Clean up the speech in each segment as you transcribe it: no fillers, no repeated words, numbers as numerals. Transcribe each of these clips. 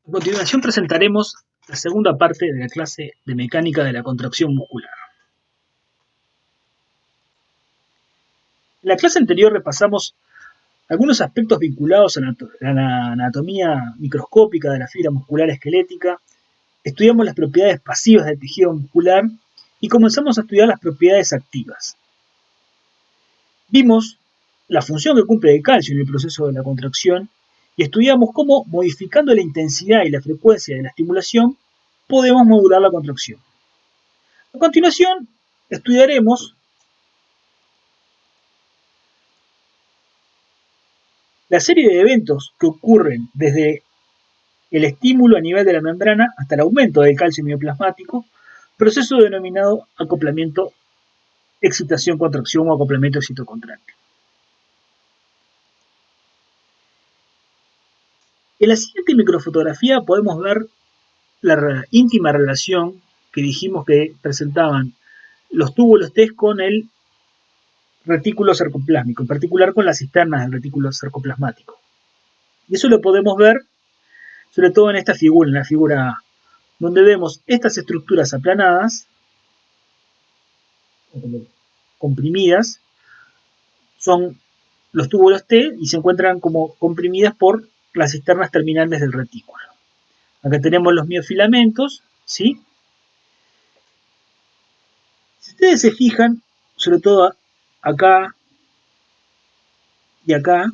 A continuación presentaremos la segunda parte de la clase de mecánica de la contracción muscular. En la clase anterior repasamos algunos aspectos vinculados a la anatomía microscópica de la fibra muscular esquelética, estudiamos las propiedades pasivas del tejido muscular y comenzamos a estudiar las propiedades activas. Vimos la función que cumple el calcio en el proceso de la contracción y estudiamos cómo, modificando la intensidad y la frecuencia de la estimulación, podemos modular la contracción. A continuación, estudiaremos la serie de eventos que ocurren desde el estímulo a nivel de la membrana hasta el aumento del calcio mioplasmático, proceso denominado acoplamiento excitación-contracción o acoplamiento excitocontráctil. En la siguiente microfotografía podemos ver la íntima relación que dijimos que presentaban los túbulos T con el retículo sarcoplásmico, en particular con las cisternas del retículo sarcoplasmático. Y eso lo podemos ver sobre todo en esta figura, en la figura A, donde vemos estas estructuras aplanadas, comprimidas, son los túbulos T y se encuentran como comprimidas por las cisternas terminales del retículo. Acá tenemos los miofilamentos, ¿sí? Si ustedes se fijan, sobre todo acá y acá,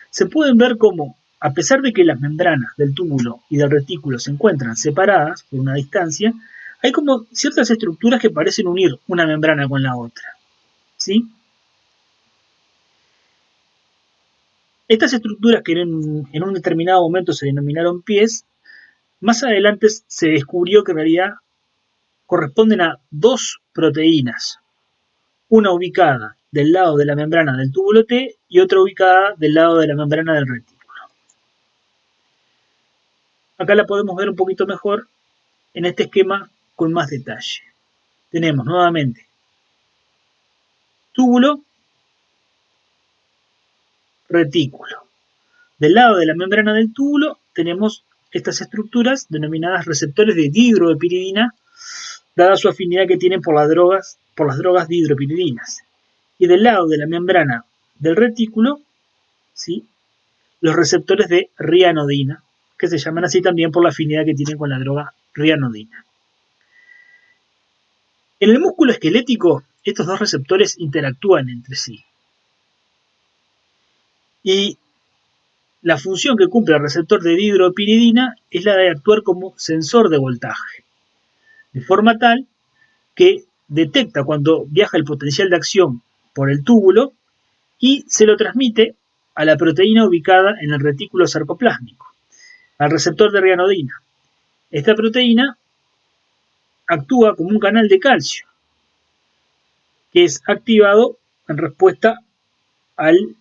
se pueden ver cómo, a pesar de que las membranas del túbulo y del retículo se encuentran separadas por una distancia, hay como ciertas estructuras que parecen unir una membrana con la otra, ¿sí? Estas estructuras que en un determinado momento se denominaron pies, más adelante se descubrió que en realidad corresponden a dos proteínas, una ubicada del lado de la membrana del túbulo T y otra ubicada del lado de la membrana del retículo. Acá la podemos ver un poquito mejor en este esquema con más detalle. Tenemos nuevamente túbulo, retículo. Del lado de la membrana del túbulo tenemos estas estructuras denominadas receptores de dihidroepiridina, dada su afinidad que tienen por las drogas dihidroepiridinas. Y del lado de la membrana del retículo, ¿sí?, los receptores de rianodina, que se llaman así también por la afinidad que tienen con la droga rianodina. En el músculo esquelético, estos dos receptores interactúan entre sí. Y la función que cumple el receptor de dihidroepiridina es la de actuar como sensor de voltaje, de forma tal que detecta cuando viaja el potencial de acción por el túbulo y se lo transmite a la proteína ubicada en el retículo sarcoplásmico, al receptor de rianodina. Esta proteína actúa como un canal de calcio, que es activado en respuesta al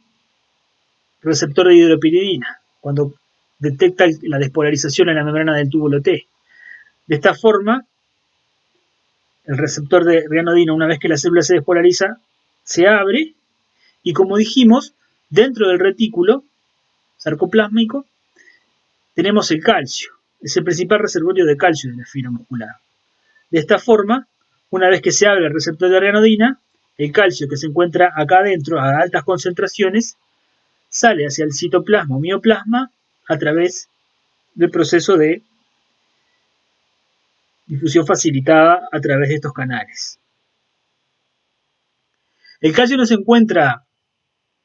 receptor de dihidroepiridina, cuando detecta la despolarización en la membrana del túbulo T. De esta forma, el receptor de rianodina, una vez que la célula se despolariza, se abre y, como dijimos, dentro del retículo sarcoplásmico tenemos el calcio, es el principal reservorio de calcio de la fibra muscular. De esta forma, una vez que se abre el receptor de rianodina, el calcio que se encuentra acá adentro a altas concentraciones sale hacia el citoplasma o mioplasma a través del proceso de difusión facilitada a través de estos canales. El calcio no se encuentra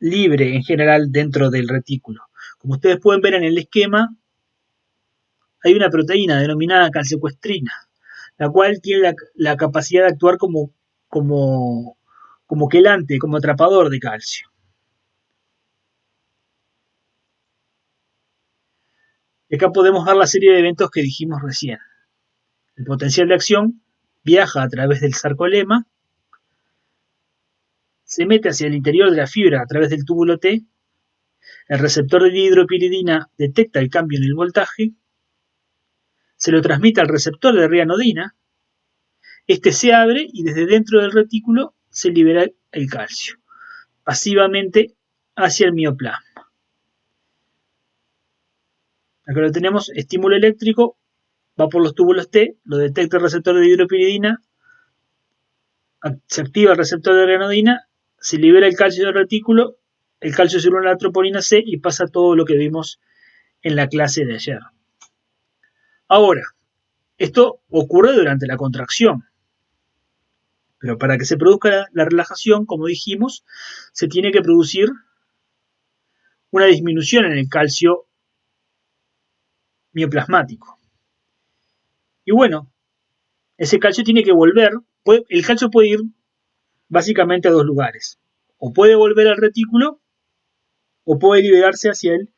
libre en general dentro del retículo. Como ustedes pueden ver en el esquema, hay una proteína denominada calciocuestrina, la cual tiene la capacidad de actuar como quelante, como atrapador de calcio. Y acá podemos ver la serie de eventos que dijimos recién. El potencial de acción viaja a través del sarcolema, se mete hacia el interior de la fibra a través del túbulo T, el receptor de dihidroepiridina detecta el cambio en el voltaje, se lo transmite al receptor de rianodina, este se abre y desde dentro del retículo se libera el calcio, pasivamente hacia el mioplasma. Acá lo tenemos, estímulo eléctrico, va por los túbulos T, lo detecta el receptor de dihidropiridina, se activa el receptor de granodina, se libera el calcio del retículo, el calcio se une a la troponina C y pasa todo lo que vimos en la clase de ayer. Ahora, esto ocurre durante la contracción, pero para que se produzca la relajación, como dijimos, se tiene que producir una disminución en el calcio mioplasmático. Y bueno, ese calcio tiene que volver, el calcio puede ir básicamente a dos lugares. O puede volver al retículo o puede liberarse hacia el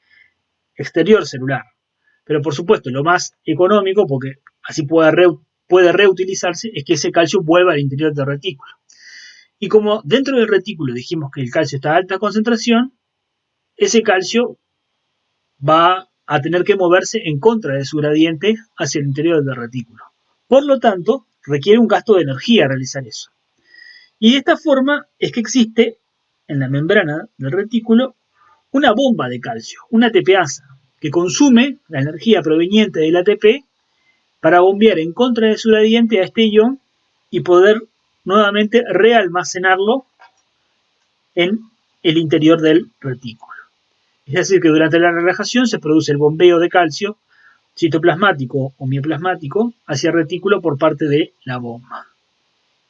exterior celular. Pero por supuesto, lo más económico, porque así puede reutilizarse, es que ese calcio vuelva al interior del retículo. Y como dentro del retículo dijimos que el calcio está a alta concentración, ese calcio va a tener que moverse en contra de su gradiente hacia el interior del retículo. Por lo tanto, requiere un gasto de energía realizar eso. Y de esta forma es que existe en la membrana del retículo una bomba de calcio, una ATPasa, que consume la energía proveniente del ATP para bombear en contra de su gradiente a este ion y poder nuevamente realmacenarlo en el interior del retículo. Es decir, que durante la relajación se produce el bombeo de calcio citoplasmático o mioplasmático hacia el retículo por parte de la bomba.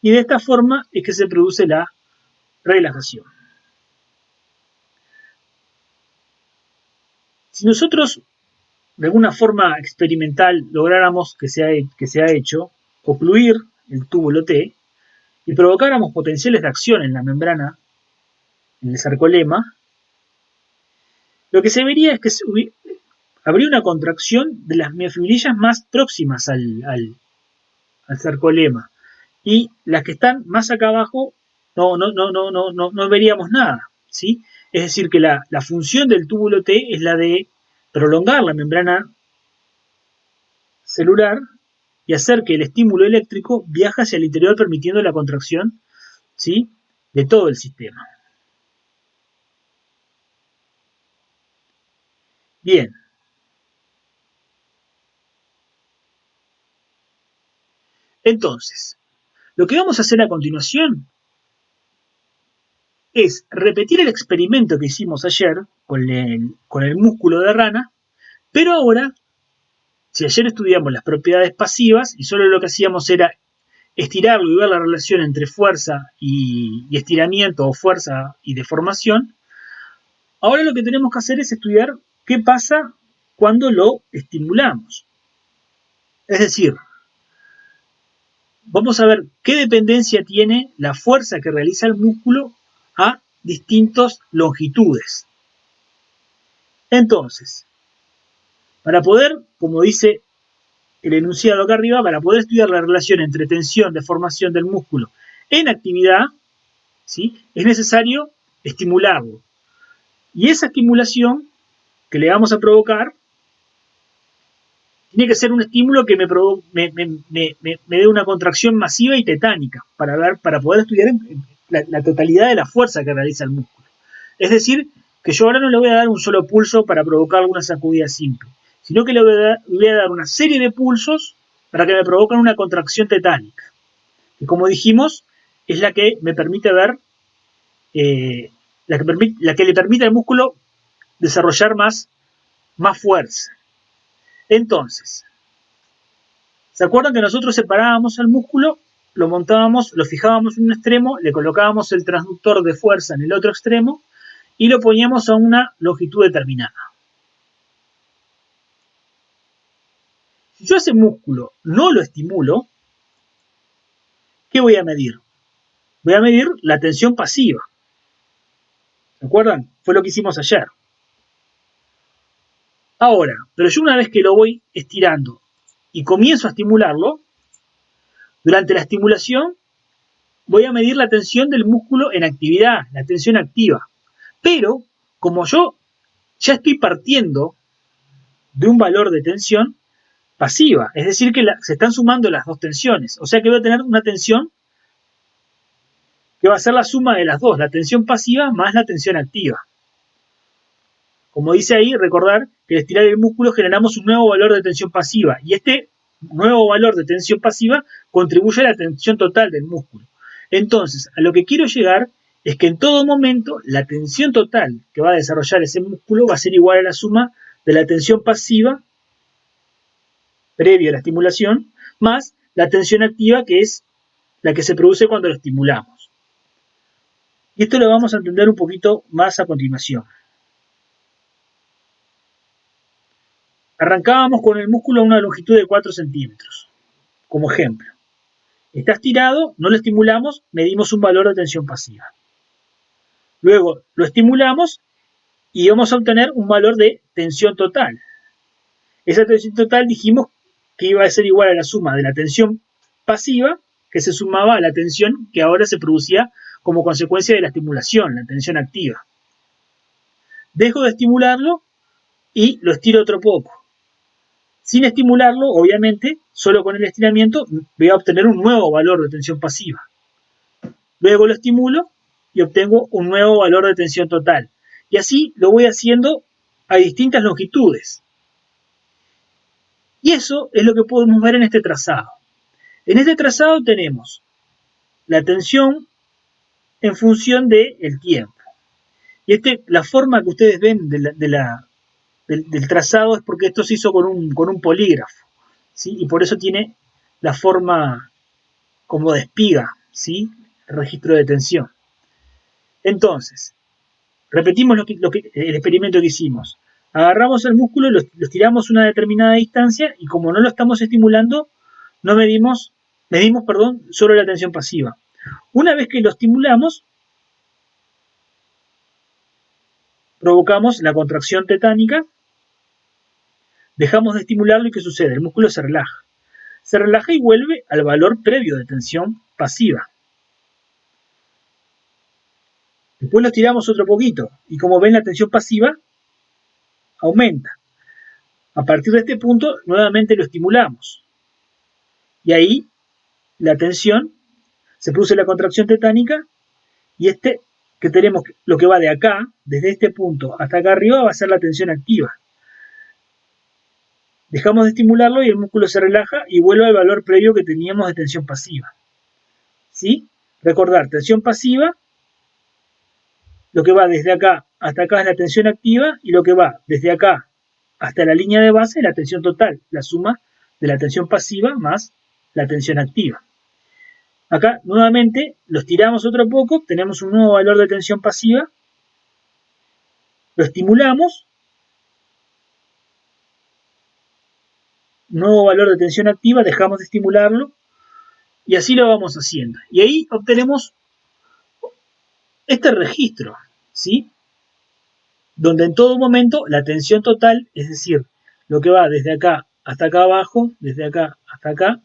Y de esta forma es que se produce la relajación. Si nosotros de alguna forma experimental lográramos que se ha hecho ocluir el túbulo T y provocáramos potenciales de acción en la membrana, en el sarcolema, lo que se vería es que habría una contracción de las miofibrillas más próximas al sarcolema y las que están más acá abajo no veríamos nada, ¿sí? Es decir, que la función del túbulo T es la de prolongar la membrana celular y hacer que el estímulo eléctrico viaje hacia el interior permitiendo la contracción, ¿sí?, de todo el sistema. Bien. Entonces, lo que vamos a hacer a continuación es repetir el experimento que hicimos ayer con el músculo de rana, pero ahora, si ayer estudiamos las propiedades pasivas y solo lo que hacíamos era estirarlo y ver la relación entre fuerza y estiramiento o fuerza y deformación, ahora lo que tenemos que hacer es estudiar qué pasa cuando lo estimulamos. Es decir, vamos a ver qué dependencia tiene la fuerza que realiza el músculo a distintas longitudes. Entonces, para poder, como dice el enunciado acá arriba, para poder estudiar la relación entre tensión, deformación del músculo en actividad, ¿sí?, es necesario estimularlo. Y esa estimulación que le vamos a provocar tiene que ser un estímulo que me dé una contracción masiva y tetánica para poder estudiar la totalidad de la fuerza que realiza el músculo. Es decir, que yo ahora no le voy a dar un solo pulso para provocar alguna sacudida simple, sino que le voy a dar una serie de pulsos para que me provoquen una contracción tetánica, que como dijimos, es la que me permite ver, la que le permite al músculo desarrollar más fuerza. Entonces, ¿se acuerdan que nosotros separábamos al músculo, lo montábamos, lo fijábamos en un extremo, le colocábamos el transductor de fuerza en el otro extremo y lo poníamos a una longitud determinada? Si yo ese músculo no lo estimulo, ¿qué voy a medir? Voy a medir la tensión pasiva. ¿Se acuerdan? Fue lo que hicimos ayer. Ahora, pero yo una vez que lo voy estirando y comienzo a estimularlo, durante la estimulación voy a medir la tensión del músculo en actividad, la tensión activa. Pero, como yo ya estoy partiendo de un valor de tensión pasiva, es decir, que se están sumando las dos tensiones. O sea que voy a tener una tensión que va a ser la suma de las dos, la tensión pasiva más la tensión activa. Como dice ahí, recordar que al estirar el músculo generamos un nuevo valor de tensión pasiva y este nuevo valor de tensión pasiva contribuye a la tensión total del músculo. Entonces, a lo que quiero llegar es que en todo momento la tensión total que va a desarrollar ese músculo va a ser igual a la suma de la tensión pasiva previa a la estimulación más la tensión activa, que es la que se produce cuando lo estimulamos. Y esto lo vamos a entender un poquito más a continuación. Arrancábamos con el músculo a una longitud de 4 centímetros, como ejemplo. Está estirado, no lo estimulamos, medimos un valor de tensión pasiva. Luego lo estimulamos y vamos a obtener un valor de tensión total. Esa tensión total dijimos que iba a ser igual a la suma de la tensión pasiva, que se sumaba a la tensión que ahora se producía como consecuencia de la estimulación, la tensión activa. Dejo de estimularlo y lo estiro otro poco. Sin estimularlo, obviamente, solo con el estiramiento voy a obtener un nuevo valor de tensión pasiva. Luego lo estimulo y obtengo un nuevo valor de tensión total. Y así lo voy haciendo a distintas longitudes. Y eso es lo que podemos ver en este trazado. En este trazado tenemos la tensión en función del tiempo. Y la forma que ustedes ven del trazado es porque esto se hizo con un polígrafo, ¿sí? Y por eso tiene la forma como de espiga, ¿sí? El registro de tensión. Entonces, repetimos el experimento que hicimos. Agarramos el músculo, lo estiramos una determinada distancia y como no lo estamos estimulando, no medimos solo la tensión pasiva. Una vez que lo estimulamos, provocamos la contracción tetánica, dejamos de estimularlo y ¿qué sucede? El músculo se relaja. Se relaja y vuelve al valor previo de tensión pasiva. Después lo estiramos otro poquito y como ven la tensión pasiva aumenta. A partir de este punto nuevamente lo estimulamos y ahí la tensión, se produce la contracción tetánica y que tenemos lo que va de acá, desde este punto hasta acá arriba, va a ser la tensión activa. Dejamos de estimularlo y el músculo se relaja y vuelve al valor previo que teníamos de tensión pasiva. ¿Sí? Recordar, tensión pasiva, lo que va desde acá hasta acá es la tensión activa y lo que va desde acá hasta la línea de base es la tensión total, la suma de la tensión pasiva más la tensión activa. Acá nuevamente lo estiramos otro poco, tenemos un nuevo valor de tensión pasiva, lo estimulamos, nuevo valor de tensión activa, dejamos de estimularlo y así lo vamos haciendo. Y ahí obtenemos este registro, ¿sí? Donde en todo momento la tensión total, es decir, lo que va desde acá hasta acá abajo, desde acá hasta acá,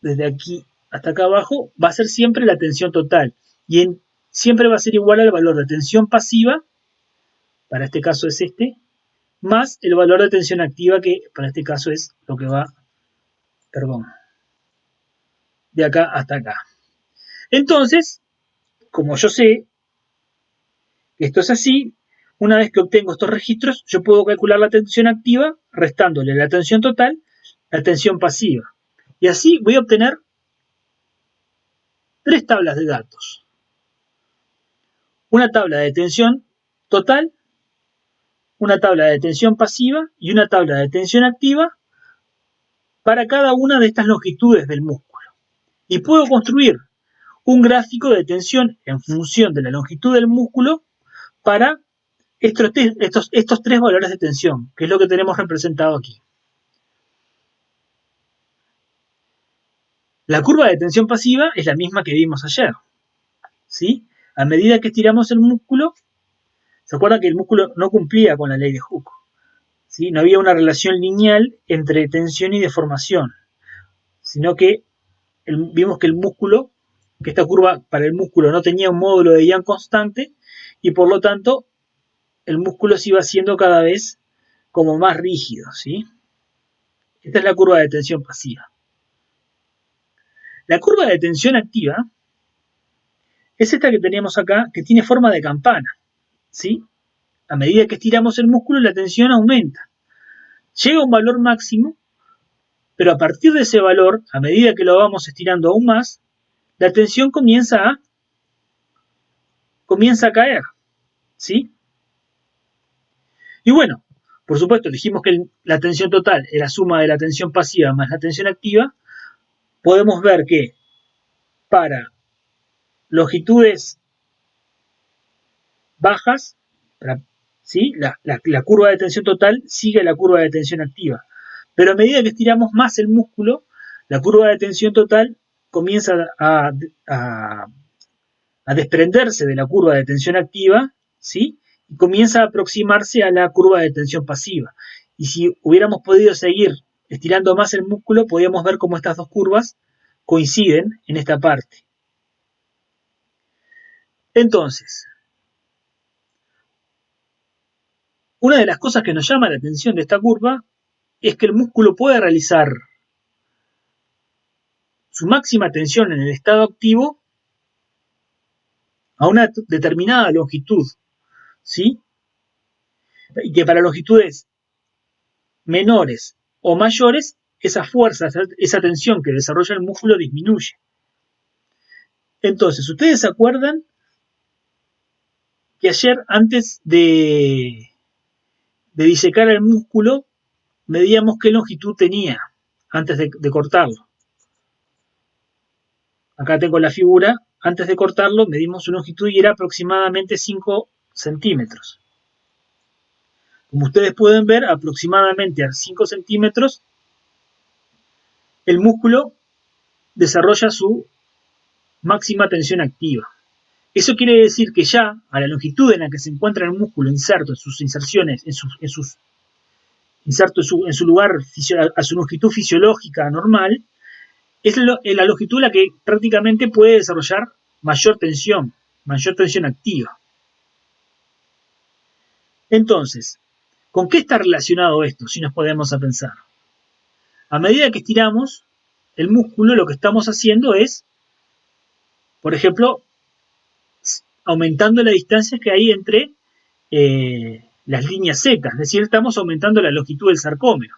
desde aquí hasta acá abajo, va a ser siempre la tensión total. Y siempre va a ser igual al valor de tensión pasiva, para este caso es este, más el valor de tensión activa, que para este caso es lo que va, de acá hasta acá. Entonces, como yo sé que esto es así, una vez que obtengo estos registros, yo puedo calcular la tensión activa restándole la tensión total, la tensión pasiva. Y así voy a obtener 3 tablas de datos. Una tabla de tensión total, una tabla de tensión pasiva y una tabla de tensión activa para cada una de estas longitudes del músculo. Y puedo construir un gráfico de tensión en función de la longitud del músculo para estos 3 valores de tensión, que es lo que tenemos representado aquí. La curva de tensión pasiva es la misma que vimos ayer, ¿sí? A medida que estiramos el músculo, ¿se acuerdan que el músculo no cumplía con la ley de Hooke? ¿Sí? No había una relación lineal entre tensión y deformación, sino que vimos que que esta curva para el músculo no tenía un módulo de Young constante y por lo tanto el músculo se iba haciendo cada vez como más rígido, ¿sí? Esta es la curva de tensión pasiva. La curva de tensión activa es esta que teníamos acá, que tiene forma de campana, ¿sí? a medida que estiramos el músculo, la tensión aumenta. Llega a un valor máximo, pero a partir de ese valor, a medida que lo vamos estirando aún más, la tensión comienza a caer, ¿sí? Y bueno, por supuesto, dijimos que la tensión total es la suma de la tensión pasiva más la tensión activa. Podemos ver que para longitudes bajas, ¿sí? La curva de tensión total sigue la curva de tensión activa. Pero a medida que estiramos más el músculo, la curva de tensión total comienza a desprenderse de la curva de tensión activa, ¿sí? Y comienza a aproximarse a la curva de tensión pasiva. Y si hubiéramos podido seguir estirando más el músculo, podíamos ver cómo estas dos curvas coinciden en esta parte. Entonces, una de las cosas que nos llama la atención de esta curva es que el músculo puede realizar su máxima tensión en el estado activo a una determinada longitud, ¿sí? Y que para longitudes menores o mayores, esa fuerza, esa tensión que desarrolla el músculo disminuye. Entonces, ¿ustedes se acuerdan que ayer, antes de disecar el músculo, medíamos qué longitud tenía antes de cortarlo? Acá tengo la figura. Antes de cortarlo, medimos su longitud y era aproximadamente 5 centímetros. Como ustedes pueden ver, aproximadamente a 5 centímetros, el músculo desarrolla su máxima tensión activa. Eso quiere decir que ya a la longitud en la que se encuentra el músculo inserto en sus inserciones, inserto en su lugar, a su longitud fisiológica normal, es la longitud la que prácticamente puede desarrollar mayor tensión activa. Entonces, ¿con qué está relacionado esto? Si nos podemos pensar. A medida que estiramos el músculo, lo que estamos haciendo es, por ejemplo, aumentando la distancia que hay entre las líneas Z, es decir, estamos aumentando la longitud del sarcómero.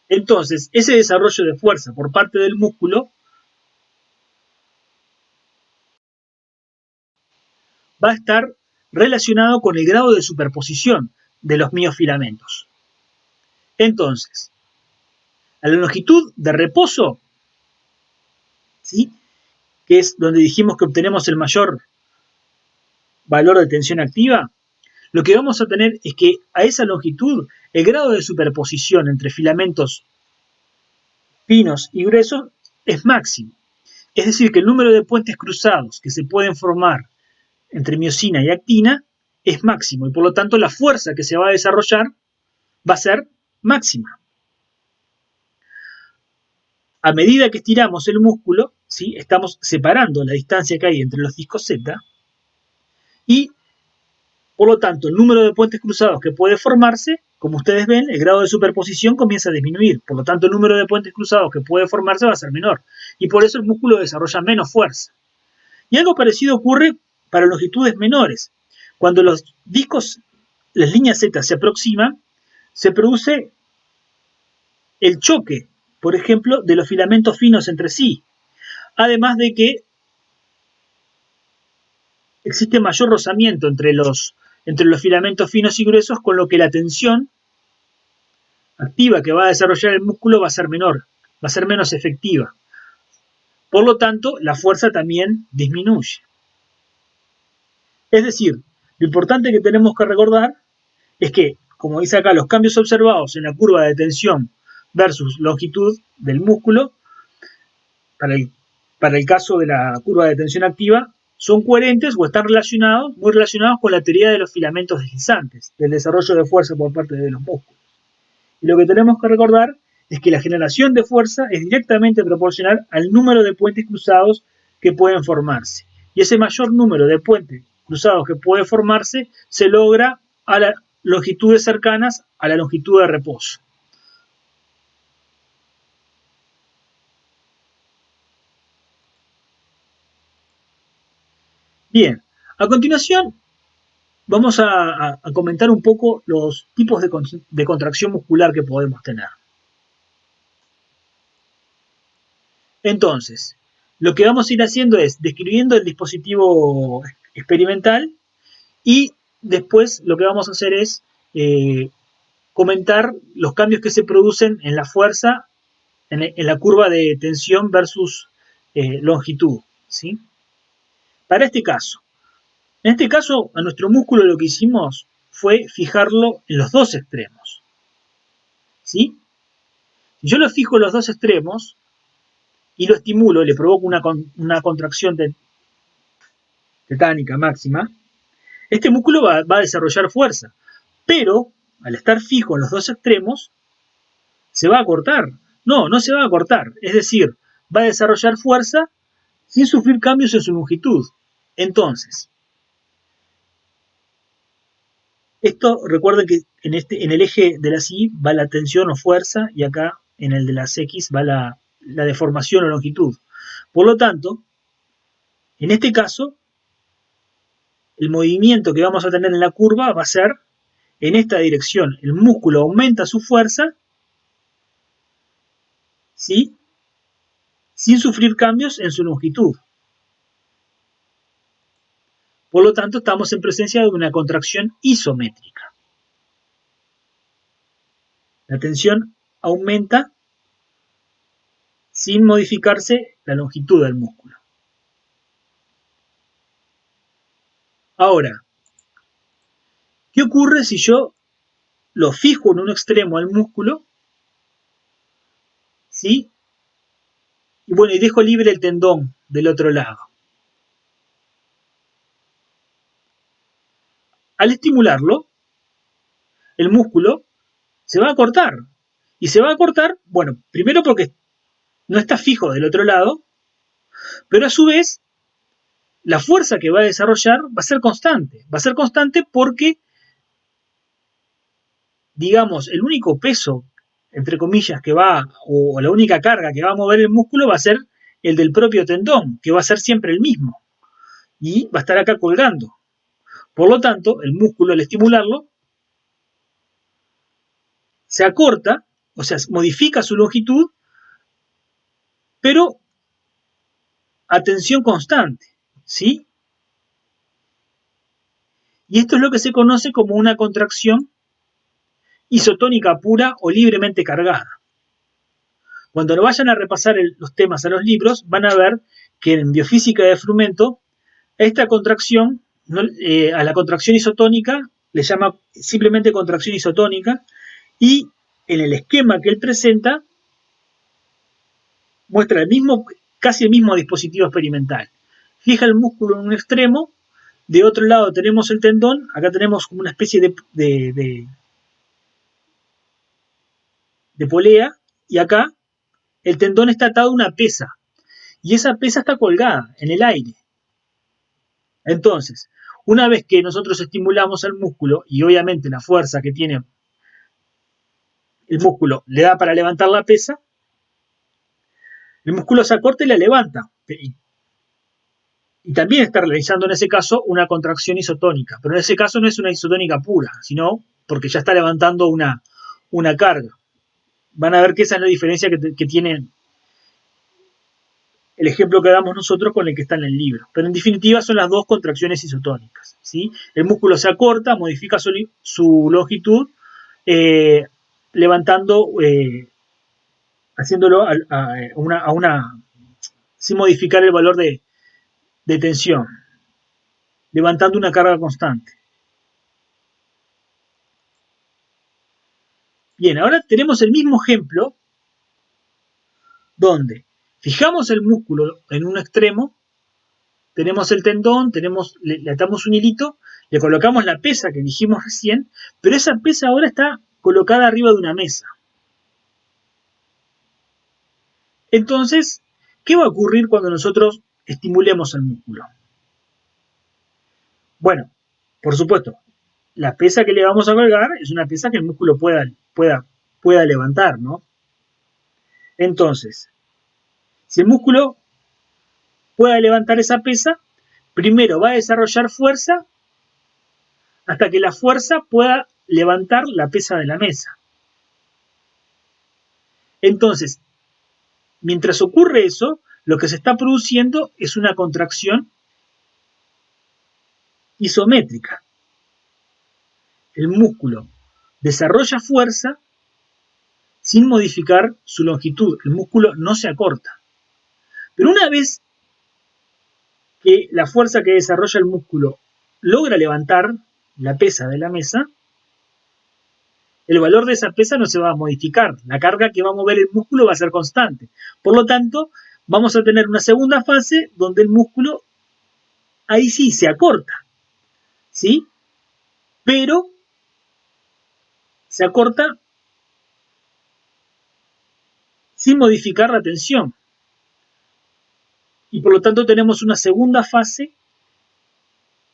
Entonces, ese desarrollo de fuerza por parte del músculo va a estar relacionado con el grado de superposición de los miofilamentos. Entonces, a la longitud de reposo, ¿sí?, que es donde dijimos que obtenemos el mayor valor de tensión activa, lo que vamos a tener es que a esa longitud el grado de superposición entre filamentos finos y gruesos es máximo. Es decir, que el número de puentes cruzados que se pueden formar entre miosina y actina es máximo y por lo tanto la fuerza que se va a desarrollar va a ser máxima. A medida que estiramos el músculo, ¿sí?, estamos separando la distancia que hay entre los discos Z y por lo tanto el número de puentes cruzados que puede formarse, como ustedes ven, el grado de superposición comienza a disminuir. Por lo tanto el número de puentes cruzados que puede formarse va a ser menor y por eso el músculo desarrolla menos fuerza. Y algo parecido ocurre para longitudes menores. Cuando los discos, las líneas Z se aproximan, se produce el choque, por ejemplo, de los filamentos finos entre sí. Además de que existe mayor rozamiento entre los filamentos finos y gruesos, con lo que la tensión activa que va a desarrollar el músculo va a ser menor, va a ser menos efectiva. Por lo tanto, la fuerza también disminuye. Es decir, lo importante que tenemos que recordar es que, como dice acá, los cambios observados en la curva de tensión versus longitud del músculo, para el caso de la curva de tensión activa, son coherentes o están muy relacionados con la teoría de los filamentos deslizantes, del desarrollo de fuerza por parte de los músculos. Y lo que tenemos que recordar es que la generación de fuerza es directamente proporcional al número de puentes cruzados que pueden formarse. Y ese mayor número de puentes cruzados que puede formarse se logra a las longitudes cercanas a la longitud de reposo. Bien, a continuación vamos a comentar un poco los tipos de contracción muscular que podemos tener. Entonces, lo que vamos a ir haciendo es describiendo el dispositivo experimental y después lo que vamos a hacer es comentar los cambios que se producen en la fuerza, en la curva de tensión versus longitud, ¿sí? Para en este caso, a nuestro músculo lo que hicimos fue fijarlo en los dos extremos, ¿sí? Si yo lo fijo en los dos extremos y lo estimulo, le provoco una contracción tetánica máxima, este músculo va a desarrollar fuerza, pero al estar fijo en los dos extremos, se va a cortar. No, no se va a cortar. Es decir, va a desarrollar fuerza sin sufrir cambios en su longitud. Entonces, esto recuerden que en el eje de las Y va la tensión o fuerza y acá en el de las X va la deformación o longitud. Por lo tanto, en este caso, el movimiento que vamos a tener en la curva va a ser en esta dirección. El músculo aumenta su fuerza, ¿sí?, sin sufrir cambios en su longitud. Por lo tanto, estamos en presencia de una contracción isométrica. La tensión aumenta sin modificarse la longitud del músculo. Ahora, ¿qué ocurre si yo lo fijo en un extremo al músculo? ¿Sí? Y bueno, y dejo libre el tendón del otro lado. Al estimularlo, el músculo se va a cortar. Y se va a cortar, bueno, primero porque no está fijo del otro lado, pero a su vez, la fuerza que va a desarrollar va a ser constante. Va a ser constante porque, digamos, el único peso, entre comillas, que va, o la única carga que va a mover el músculo va a ser el del propio tendón, que va a ser siempre el mismo. Y va a estar acá colgando. Por lo tanto, el músculo al estimularlo se acorta, o sea, modifica su longitud, pero a tensión constante, ¿sí? Y esto es lo que se conoce como una contracción isotónica pura o libremente cargada. Cuando lo vayan a repasar los temas a los libros, van a ver que en biofísica de frumento, esta contracción, a la contracción isotónica, le llama simplemente contracción isotónica, y en el esquema que él presenta, muestra casi el mismo dispositivo experimental. Fija el músculo en un extremo, de otro lado tenemos el tendón, acá tenemos como una especie de polea, y acá el tendón está atado a una pesa, y esa pesa está colgada en el aire. Entonces, una vez que nosotros estimulamos al músculo, y obviamente la fuerza que tiene el músculo le da para levantar la pesa, el músculo se acorta y la levanta. Y también está realizando en ese caso una contracción isotónica, pero en ese caso no es una isotónica pura, sino porque ya está levantando una carga. Van a ver que esa es la diferencia que tiene el ejemplo que damos nosotros con el que está en el libro. Pero en definitiva son las dos contracciones isotónicas, ¿sí? El músculo se acorta, modifica su longitud, levantando, haciéndolo sin modificar el valor de tensión, levantando una carga constante. Bien, ahora tenemos el mismo ejemplo donde fijamos el músculo en un extremo, tenemos el tendón, le atamos un hilito, le colocamos la pesa que dijimos recién, pero esa pesa ahora está colocada arriba de una mesa. Entonces, ¿qué va a ocurrir cuando nosotros estimulemos el músculo? Bueno, por supuesto, la pesa que le vamos a colgar es una pesa que el músculo pueda levantar, ¿no? Entonces, si el músculo pueda levantar esa pesa, primero va a desarrollar fuerza hasta que la fuerza pueda levantar la pesa de la mesa. Entonces, mientras ocurre eso, lo que se está produciendo es una contracción isométrica. El músculo desarrolla fuerza sin modificar su longitud. El músculo no se acorta. Pero una vez que la fuerza que desarrolla el músculo logra levantar la pesa de la mesa, el valor de esa pesa no se va a modificar. La carga que va a mover el músculo va a ser constante. Por lo tanto, vamos a tener una segunda fase donde el músculo ahí sí se acorta, ¿sí? Pero se acorta sin modificar la tensión. Y por lo tanto tenemos una segunda fase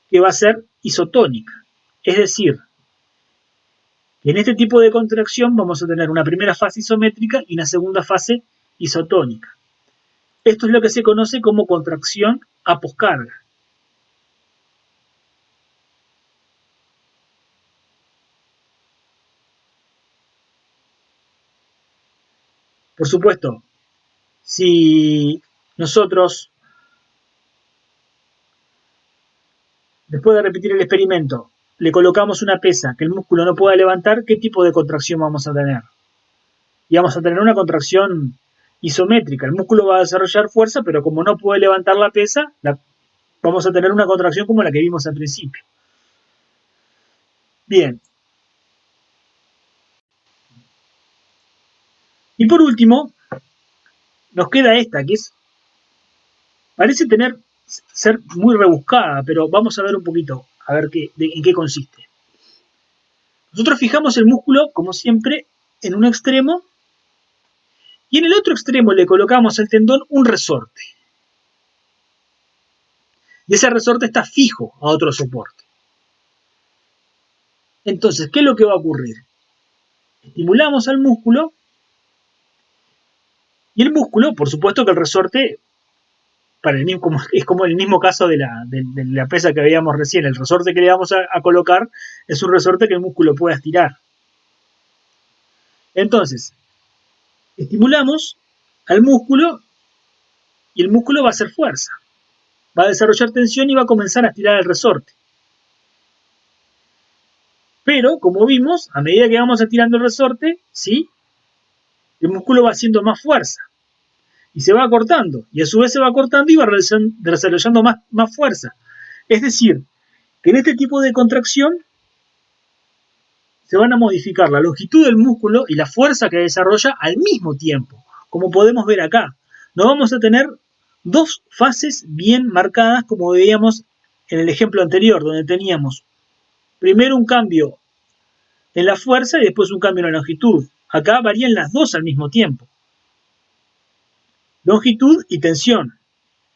que va a ser isotónica. Es decir, que en este tipo de contracción vamos a tener una primera fase isométrica y una segunda fase isotónica. Esto es lo que se conoce como contracción a poscarga. Por supuesto, si nosotros, después de repetir el experimento, le colocamos una pesa que el músculo no pueda levantar, ¿qué tipo de contracción vamos a tener? Y vamos a tener una contracción isométrica. El músculo va a desarrollar fuerza, pero como no puede levantar la pesa, vamos a tener una contracción como la que vimos al principio. Bien. Y por último, nos queda esta, que parece ser muy rebuscada, pero vamos a ver un poquito, a ver en qué consiste. Nosotros fijamos el músculo, como siempre, en un extremo, y en el otro extremo le colocamos al tendón un resorte. Y ese resorte está fijo a otro soporte. Entonces, ¿qué es lo que va a ocurrir? Estimulamos al músculo, y el músculo, por supuesto que el resorte, es como el mismo caso de la pesa que veíamos recién, el resorte que le vamos a colocar es un resorte que el músculo pueda estirar. Entonces, estimulamos al músculo y el músculo va a hacer fuerza. Va a desarrollar tensión y va a comenzar a estirar el resorte. Pero, como vimos, a medida que vamos estirando el resorte, ¿sí?, el músculo va haciendo más fuerza. Y se va acortando. Y a su vez se va acortando y va desarrollando más fuerza. Es decir, que en este tipo de contracción se van a modificar la longitud del músculo y la fuerza que desarrolla al mismo tiempo. Como podemos ver acá. No vamos a tener dos fases bien marcadas como veíamos en el ejemplo anterior, donde teníamos primero un cambio en la fuerza y después un cambio en la longitud. Acá varían las dos al mismo tiempo. Longitud y tensión.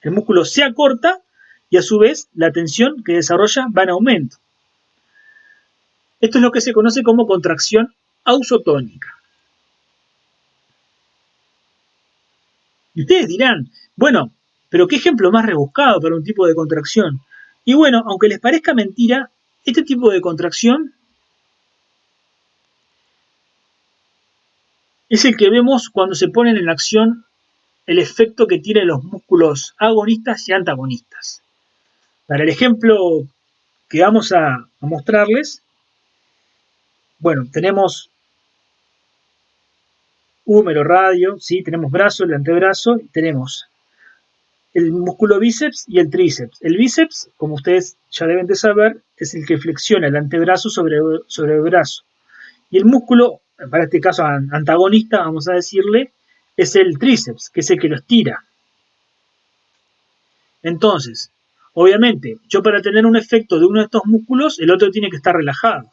El músculo se acorta y a su vez la tensión que desarrolla va en aumento. Esto es lo que se conoce como contracción ausotónica. Y ustedes dirán, bueno, pero qué ejemplo más rebuscado para un tipo de contracción. Y bueno, aunque les parezca mentira, este tipo de contracción es el que vemos cuando se ponen en acción el efecto que tienen los músculos agonistas y antagonistas. Para el ejemplo que vamos a mostrarles, bueno, tenemos húmero, radio, ¿sí? Tenemos brazo, el antebrazo, y tenemos el músculo bíceps y el tríceps. El bíceps, como ustedes ya deben de saber, es el que flexiona el antebrazo sobre el brazo. Y el músculo, para este caso antagonista, vamos a decirle, es el tríceps, que es el que lo estira. Entonces, obviamente, yo para tener un efecto de uno de estos músculos, el otro tiene que estar relajado.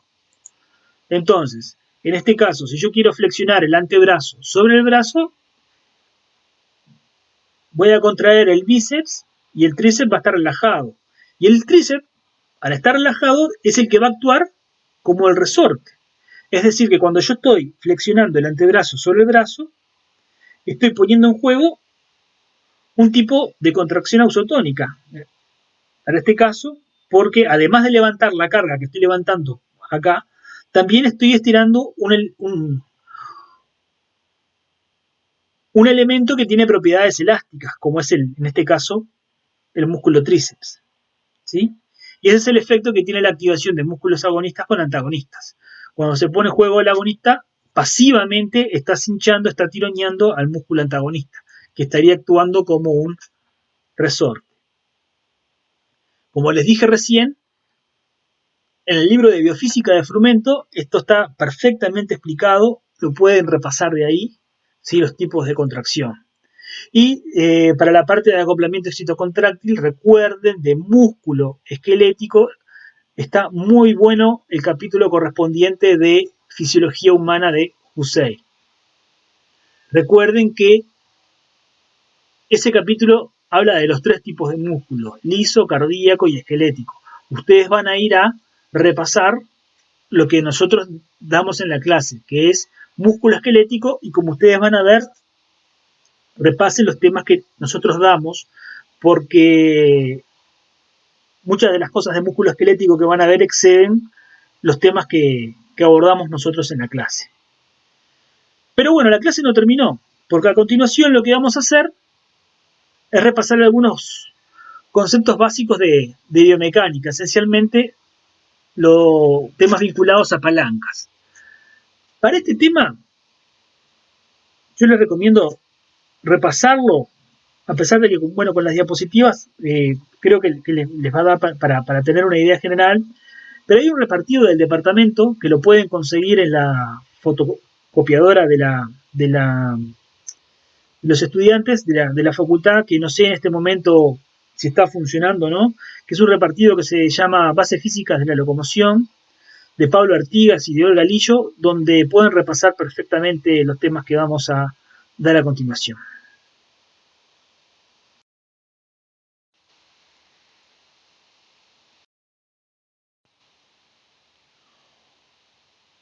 Entonces, en este caso, si yo quiero flexionar el antebrazo sobre el brazo, voy a contraer el bíceps y el tríceps va a estar relajado. Y el tríceps, al estar relajado, es el que va a actuar como el resorte. Es decir, que cuando yo estoy flexionando el antebrazo sobre el brazo, estoy poniendo en juego un tipo de contracción ausotónica. para este caso, porque además de levantar la carga que estoy levantando acá, también estoy estirando un elemento que tiene propiedades elásticas, como es en este caso el músculo tríceps, ¿sí? Y ese es el efecto que tiene la activación de músculos agonistas con antagonistas. Cuando se pone en juego el agonista, pasivamente está cinchando, está tironeando al músculo antagonista, que estaría actuando como un resorte. Como les dije recién, en el libro de Biofísica de Frumento, esto está perfectamente explicado, lo pueden repasar de ahí, ¿sí? Los tipos de contracción. Y para la parte de acoplamiento excitocontráctil, recuerden, de músculo esquelético, está muy bueno el capítulo correspondiente de Fisiología Humana de Husey. Recuerden que ese capítulo habla de los 3 tipos de músculos, liso, cardíaco y esquelético. Ustedes van a ir a repasar lo que nosotros damos en la clase, que es músculo esquelético, y como ustedes van a ver, repasen los temas que nosotros damos, porque muchas de las cosas de músculo esquelético que van a ver exceden los temas que abordamos nosotros en la clase. Pero bueno, la clase no terminó, porque a continuación lo que vamos a hacer es repasar algunos conceptos básicos de biomecánica, esencialmente los temas vinculados a palancas. Para este tema, yo les recomiendo repasarlo, a pesar de que, bueno, con las diapositivas creo que les va a dar para tener una idea general, pero hay un repartido del departamento que lo pueden conseguir en la fotocopiadora de los estudiantes de la facultad, que no sé en este momento si está funcionando o no, que es un repartido que se llama Bases Físicas de la Locomoción, de Pablo Artigas y de Olga Lillo, donde pueden repasar perfectamente los temas que vamos a dar a continuación.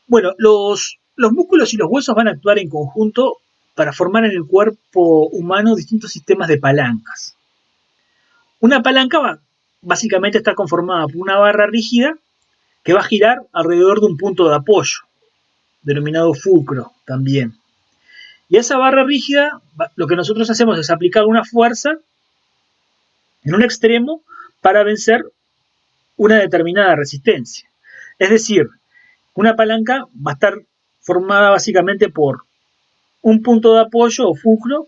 Bueno, los músculos y los huesos van a actuar en conjunto para formar en el cuerpo humano distintos sistemas de palancas. Una palanca básicamente está conformada por una barra rígida que va a girar alrededor de un punto de apoyo, denominado fulcro también. Y a esa barra rígida, lo que nosotros hacemos es aplicar una fuerza en un extremo para vencer una determinada resistencia. Es decir, una palanca va a estar formada básicamente por un punto de apoyo o fulcro,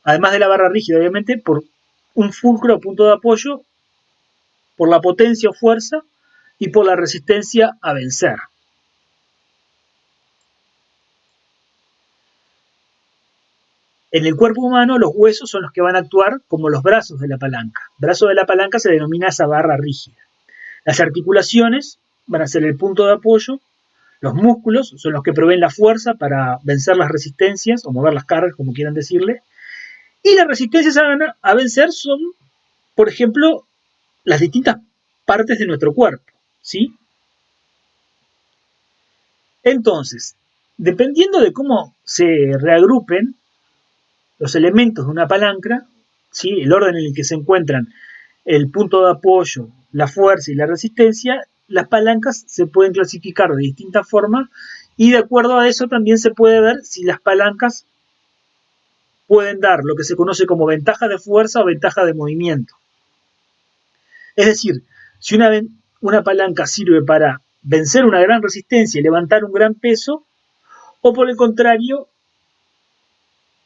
además de la barra rígida, obviamente, por un fulcro o punto de apoyo, por la potencia o fuerza y por la resistencia a vencer. En el cuerpo humano, los huesos son los que van a actuar como los brazos de la palanca. Brazo de la palanca se denomina esa barra rígida. Las articulaciones van a ser el punto de apoyo. Los músculos son los que proveen la fuerza para vencer las resistencias o mover las cargas, como quieran decirle. Y las resistencias a vencer son, por ejemplo, las distintas partes de nuestro cuerpo, ¿sí? Entonces, dependiendo de cómo se reagrupen los elementos de una palanca, ¿sí? El orden en el que se encuentran el punto de apoyo, la fuerza y la resistencia, las palancas se pueden clasificar de distintas formas, y de acuerdo a eso también se puede ver si las palancas pueden dar lo que se conoce como ventaja de fuerza o ventaja de movimiento. Es decir, si una palanca sirve para vencer una gran resistencia y levantar un gran peso, o por el contrario,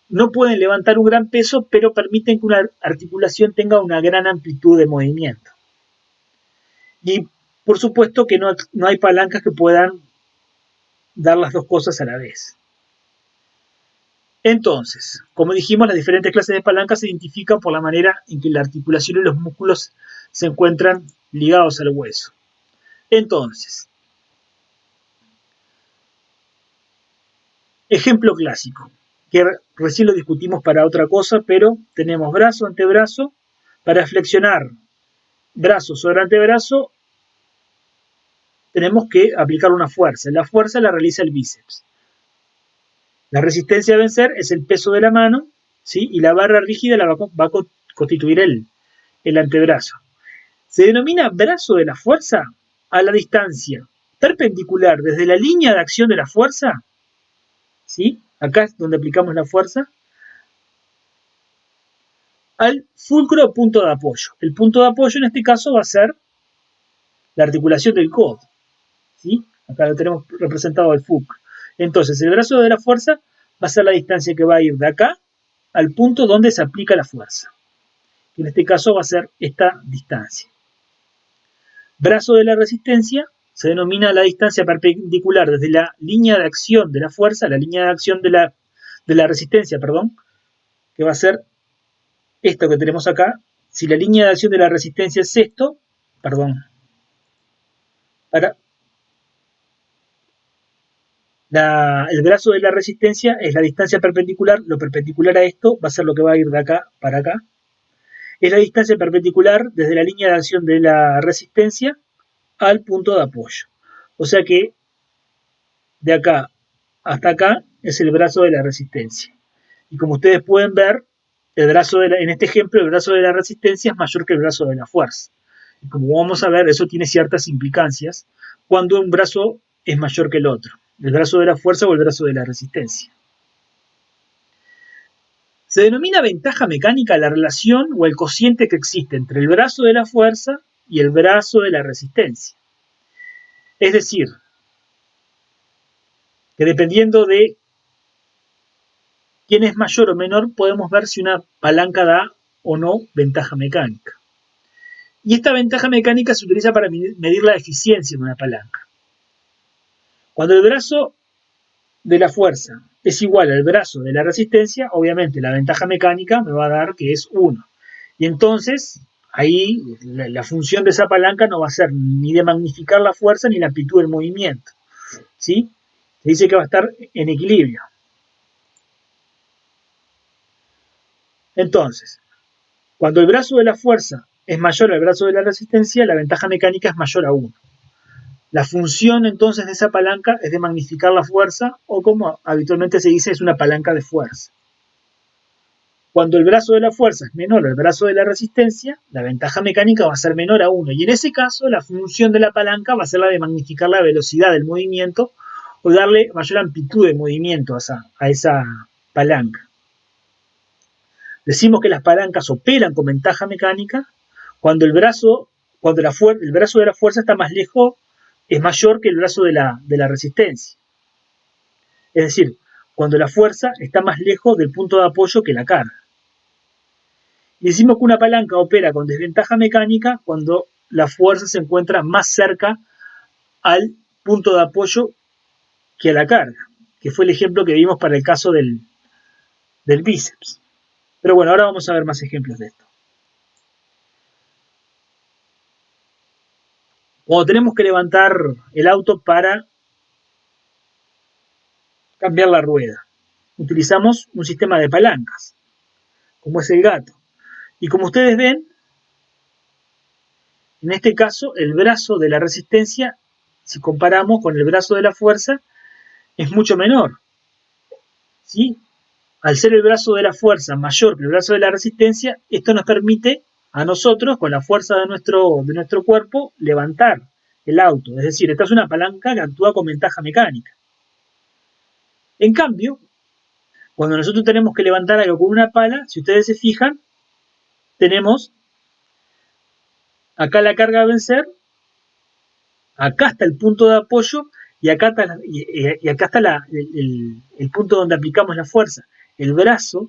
no pueden levantar un gran peso, pero permiten que una articulación tenga una gran amplitud de movimiento. Y por supuesto que no hay palancas que puedan dar las dos cosas a la vez. Entonces, como dijimos, las diferentes clases de palancas se identifican por la manera en que la articulación y los músculos se encuentran ligados al hueso. Entonces, ejemplo clásico, que recién lo discutimos para otra cosa, pero tenemos brazo, antebrazo. Para flexionar brazo sobre antebrazo tenemos que aplicar una fuerza. La fuerza la realiza el bíceps. La resistencia a vencer es el peso de la mano, ¿sí? Y la barra rígida la va a constituir el antebrazo. Se denomina brazo de la fuerza a la distancia perpendicular desde la línea de acción de la fuerza, ¿sí? Acá es donde aplicamos la fuerza, al fulcro o punto de apoyo. El punto de apoyo en este caso va a ser la articulación del codo, ¿sí? Acá lo tenemos representado al fulcro. Entonces, el brazo de la fuerza va a ser la distancia que va a ir de acá al punto donde se aplica la fuerza. Que en este caso va a ser esta distancia. Brazo de la resistencia se denomina la distancia perpendicular desde la línea de acción de la fuerza, la línea de acción de la resistencia, perdón, que va a ser esto que tenemos acá. Si la línea de acción de la resistencia es esto, perdón, el brazo de la resistencia es la distancia perpendicular, lo perpendicular a esto va a ser lo que va a ir de acá para acá. Es la distancia perpendicular desde la línea de acción de la resistencia al punto de apoyo. O sea que de acá hasta acá es el brazo de la resistencia. Y como ustedes pueden ver, en este ejemplo, el brazo de la resistencia es mayor que el brazo de la fuerza. Y como vamos a ver, eso tiene ciertas implicancias cuando un brazo es mayor que el otro. El brazo de la fuerza o el brazo de la resistencia. Se denomina ventaja mecánica la relación o el cociente que existe entre el brazo de la fuerza y el brazo de la resistencia. Es decir, que dependiendo de quién es mayor o menor, podemos ver si una palanca da o no ventaja mecánica. Y esta ventaja mecánica se utiliza para medir la eficiencia de una palanca. Cuando el brazo de la fuerza es igual al brazo de la resistencia, obviamente la ventaja mecánica me va a dar que es 1. Y entonces, ahí la función de esa palanca no va a ser ni de magnificar la fuerza ni la amplitud del movimiento. ¿Sí? Se dice que va a estar en equilibrio. Entonces, cuando el brazo de la fuerza es mayor al brazo de la resistencia, la ventaja mecánica es mayor a 1. La función entonces de esa palanca es de magnificar la fuerza, o como habitualmente se dice, es una palanca de fuerza. Cuando el brazo de la fuerza es menor al brazo de la resistencia, la ventaja mecánica va a ser menor a 1. Y en ese caso, la función de la palanca va a ser la de magnificar la velocidad del movimiento o darle mayor amplitud de movimiento a esa palanca. Decimos que las palancas operan con ventaja mecánica cuando el brazo de la fuerza está más lejos, es mayor que el brazo de la resistencia. Es decir, cuando la fuerza está más lejos del punto de apoyo que la carga. Y decimos que una palanca opera con desventaja mecánica cuando la fuerza se encuentra más cerca al punto de apoyo que a la carga, que fue el ejemplo que vimos para el caso del bíceps. Pero bueno, ahora vamos a ver más ejemplos de esto. Cuando tenemos que levantar el auto para cambiar la rueda, utilizamos un sistema de palancas, como es el gato. Y como ustedes ven, en este caso, el brazo de la resistencia, si comparamos con el brazo de la fuerza, es mucho menor. ¿Sí? Al ser el brazo de la fuerza mayor que el brazo de la resistencia, esto nos permite a nosotros, con la fuerza de nuestro cuerpo, levantar el auto. Es decir, esta es una palanca que actúa con ventaja mecánica. En cambio, cuando nosotros tenemos que levantar algo con una pala, si ustedes se fijan, tenemos acá la carga a vencer, acá está el punto de apoyo y acá está, el punto donde aplicamos la fuerza. El brazo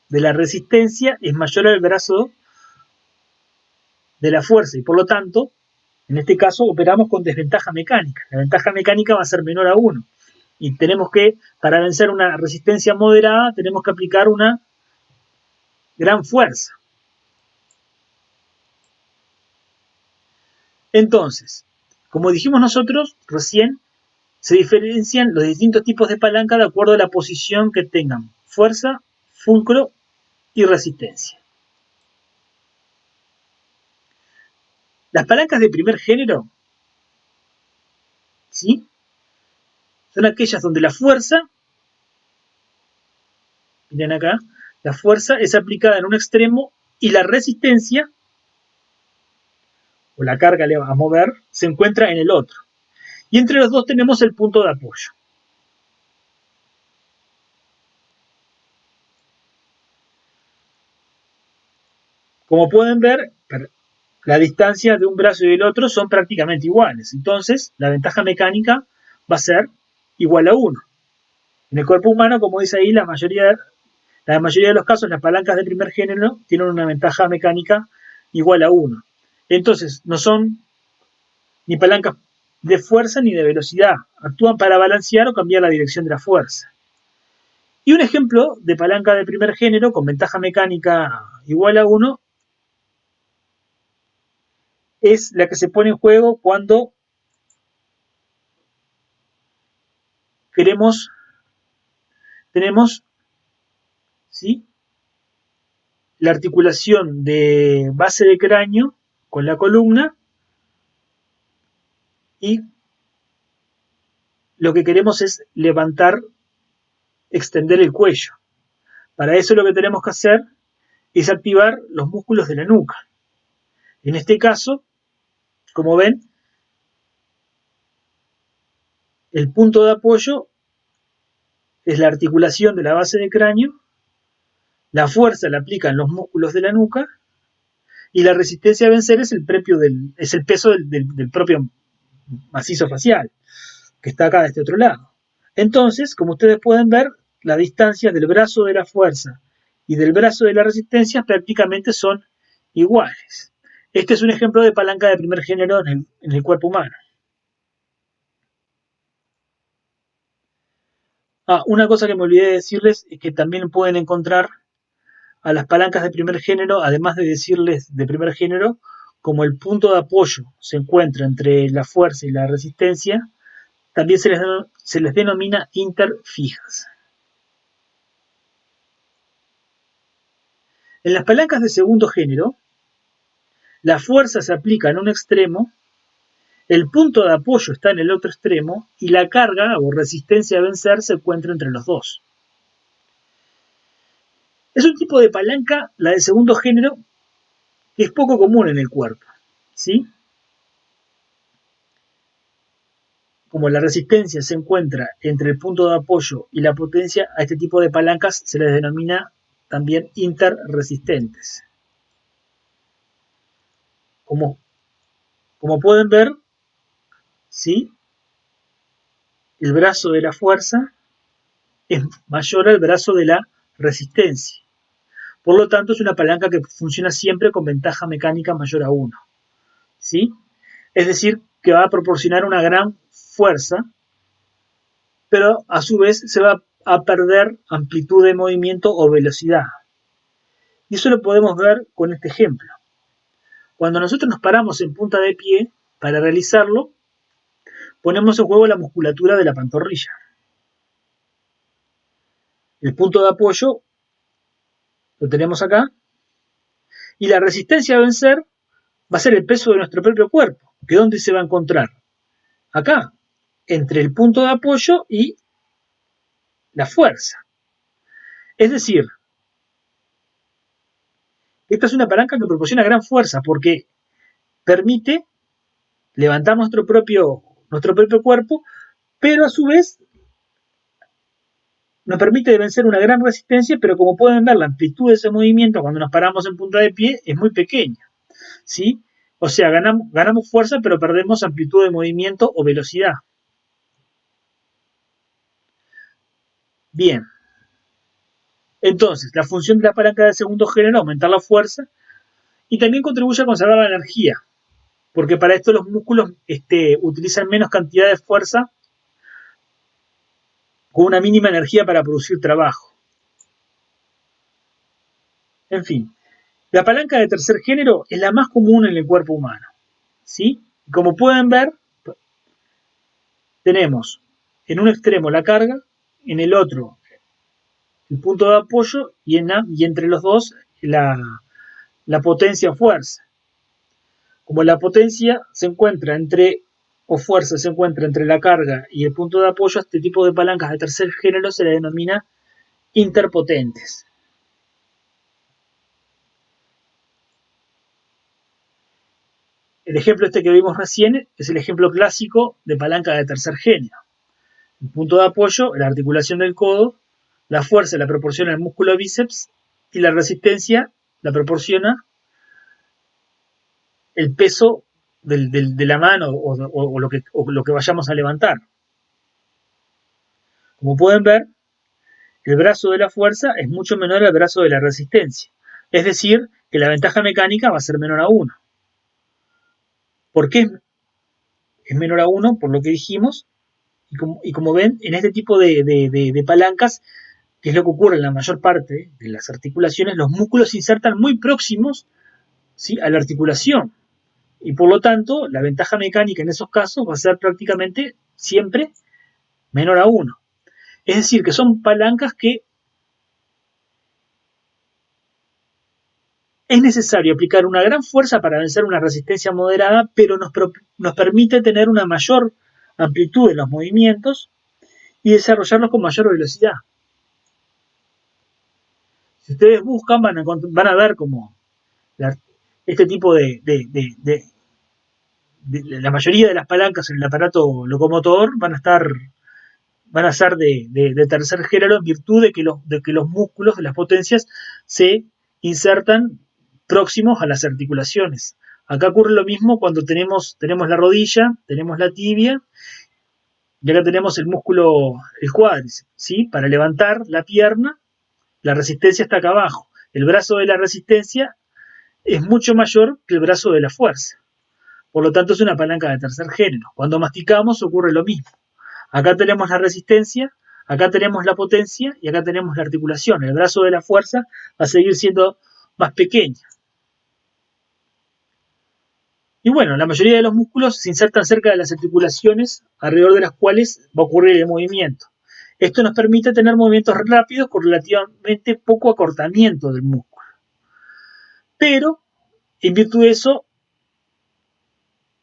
de la resistencia es mayor al brazo de la fuerza y por lo tanto, en este caso, operamos con desventaja mecánica. La ventaja mecánica va a ser menor a 1. Y tenemos que, para vencer una resistencia moderada, tenemos que aplicar una gran fuerza. Entonces, como dijimos nosotros recién, se diferencian los distintos tipos de palanca de acuerdo a la posición que tengan: fuerza, fulcro y resistencia. Las palancas de primer género, ¿sí?, son aquellas donde la fuerza, miren acá, la fuerza es aplicada en un extremo y la resistencia o la carga a mover, se encuentra en el otro. Y entre los dos tenemos el punto de apoyo. Como pueden ver, la distancia de un brazo y del otro son prácticamente iguales. Entonces, la ventaja mecánica va a ser igual a 1. En el cuerpo humano, como dice ahí, la mayoría de los casos, las palancas de primer género tienen una ventaja mecánica igual a 1. Entonces, no son ni palancas de fuerza ni de velocidad. Actúan para balancear o cambiar la dirección de la fuerza. Y un ejemplo de palanca de primer género con ventaja mecánica igual a 1 es la que se pone en juego cuando tenemos, ¿sí?, la articulación de base de cráneo con la columna y lo que queremos es levantar, extender el cuello. Para eso lo que tenemos que hacer es activar los músculos de la nuca. En este caso, como ven, el punto de apoyo es la articulación de la base de cráneo, la fuerza la aplican los músculos de la nuca y la resistencia a vencer es el peso del propio macizo facial, que está acá de este otro lado. Entonces, como ustedes pueden ver, las distancias del brazo de la fuerza y del brazo de la resistencia prácticamente son iguales. Este es un ejemplo de palanca de primer género en el cuerpo humano. Una cosa que me olvidé de decirles es que también pueden encontrar a las palancas de primer género, además de decirles de primer género, como el punto de apoyo se encuentra entre la fuerza y la resistencia, también se les denomina interfijas. En las palancas de segundo género, la fuerza se aplica en un extremo, el punto de apoyo está en el otro extremo y la carga o resistencia a vencer se encuentra entre los dos. Es un tipo de palanca, la de segundo género, que es poco común en el cuerpo, ¿sí? Como la resistencia se encuentra entre el punto de apoyo y la potencia, a este tipo de palancas se les denomina también interresistentes. Como pueden ver, ¿sí?, el brazo de la fuerza es mayor al brazo de la resistencia. Por lo tanto, es una palanca que funciona siempre con ventaja mecánica mayor a 1. ¿Sí? Es decir, que va a proporcionar una gran fuerza, pero a su vez se va a perder amplitud de movimiento o velocidad. Y eso lo podemos ver con este ejemplo. Cuando nosotros nos paramos en punta de pie, para realizarlo, ponemos en juego la musculatura de la pantorrilla. El punto de apoyo lo tenemos acá, y la resistencia a vencer va a ser el peso de nuestro propio cuerpo, que ¿dónde se va a encontrar? Acá, entre el punto de apoyo y la fuerza. Es decir, esta es una palanca que proporciona gran fuerza porque permite levantar nuestro propio cuerpo, pero a su vez nos permite vencer una gran resistencia, pero como pueden ver, la amplitud de ese movimiento cuando nos paramos en punta de pie es muy pequeña, ¿sí? O sea, ganamos fuerza, pero perdemos amplitud de movimiento o velocidad. Bien. Entonces, la función de la palanca de segundo género es aumentar la fuerza y también contribuye a conservar la energía, porque para esto los músculos utilizan menos cantidad de fuerza con una mínima energía para producir trabajo. En fin, la palanca de tercer género es la más común en el cuerpo humano, ¿sí? Como pueden ver, tenemos en un extremo la carga, en el otro el punto de apoyo y entre los dos la potencia o fuerza. Como la potencia se encuentra fuerza se encuentra entre la carga y el punto de apoyo, a este tipo de palancas de tercer género se le denomina interpotentes. el ejemplo este que vimos recién es el ejemplo clásico de palanca de tercer género. El punto de apoyo, la articulación del codo, la fuerza la proporciona el músculo bíceps y la resistencia la proporciona el peso de la mano o lo que vayamos a levantar. Como pueden ver, el brazo de la fuerza es mucho menor al brazo de la resistencia. Es decir, que la ventaja mecánica va a ser menor a 1. ¿Por qué es menor a 1? Por lo que dijimos. Y como ven, en este tipo de palancas, que es lo que ocurre en la mayor parte de las articulaciones, los músculos se insertan muy próximos, ¿sí?, a la articulación. Y por lo tanto, la ventaja mecánica en esos casos va a ser prácticamente siempre menor a 1. Es decir, que son palancas que es necesario aplicar una gran fuerza para vencer una resistencia moderada, pero nos permite tener una mayor amplitud en los movimientos y desarrollarlos con mayor velocidad. Si ustedes buscan, van a ver como este tipo la mayoría de las palancas en el aparato locomotor van a ser de tercer género en virtud de que los músculos de las potencias se insertan próximos a las articulaciones. Acá ocurre lo mismo cuando tenemos la rodilla, tenemos la tibia y acá tenemos el músculo, el cuádriceps, ¿sí? Para levantar la pierna, la resistencia está acá abajo. El brazo de la resistencia es mucho mayor que el brazo de la fuerza. Por lo tanto, es una palanca de tercer género. Cuando masticamos ocurre lo mismo. Acá tenemos la resistencia, acá tenemos la potencia y acá tenemos la articulación. El brazo de la fuerza va a seguir siendo más pequeño. Y bueno, la mayoría de los músculos se insertan cerca de las articulaciones, alrededor de las cuales va a ocurrir el movimiento. Esto nos permite tener movimientos rápidos con relativamente poco acortamiento del músculo. Pero, en virtud de eso,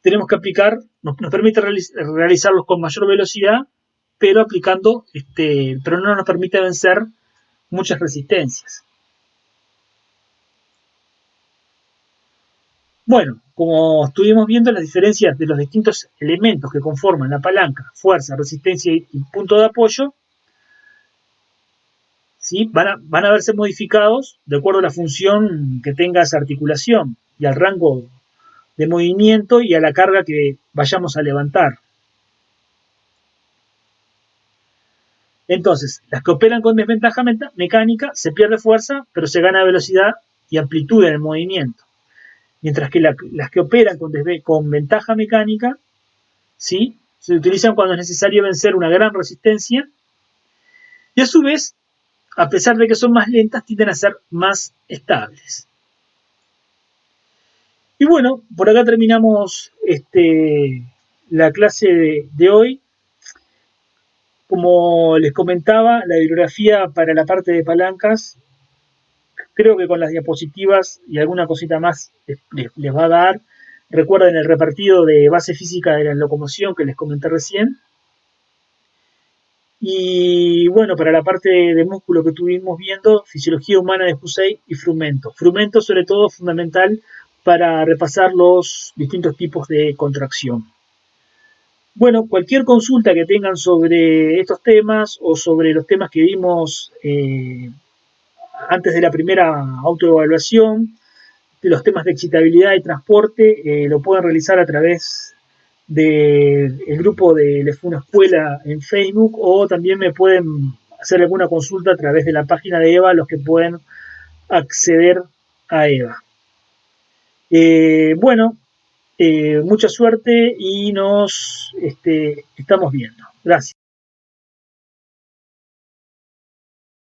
tenemos que aplicar, nos permite realizarlos con mayor velocidad, pero pero no nos permite vencer muchas resistencias. Bueno, como estuvimos viendo, las diferencias de los distintos elementos que conforman la palanca, fuerza, resistencia y punto de apoyo, ¿sí?, van a verse modificados de acuerdo a la función que tenga esa articulación y al rango de movimiento y a la carga que vayamos a levantar. Entonces, las que operan con desventaja mecánica, se pierde fuerza, pero se gana velocidad y amplitud en el movimiento. Mientras que las que operan con ventaja mecánica, ¿sí?, se utilizan cuando es necesario vencer una gran resistencia y a su vez, a pesar de que son más lentas, tienden a ser más estables. Y bueno, por acá terminamos la clase de hoy. Como les comentaba, la bibliografía para la parte de palancas, creo que con las diapositivas y alguna cosita más les va a dar. Recuerden el repartido de base física de la locomoción que les comenté recién. Y bueno, para la parte de músculo que estuvimos viendo, fisiología humana de Hussey y frumento. Frumento sobre todo fundamental para repasar los distintos tipos de contracción. Bueno, cualquier consulta que tengan sobre estos temas o sobre los temas que vimos antes de la primera autoevaluación, de los temas de excitabilidad y transporte, lo pueden realizar a través del grupo de Lefuna Escuela en Facebook o también me pueden hacer alguna consulta a través de la página de EVA, los que pueden acceder a EVA. Bueno, mucha suerte y nos estamos viendo. Gracias.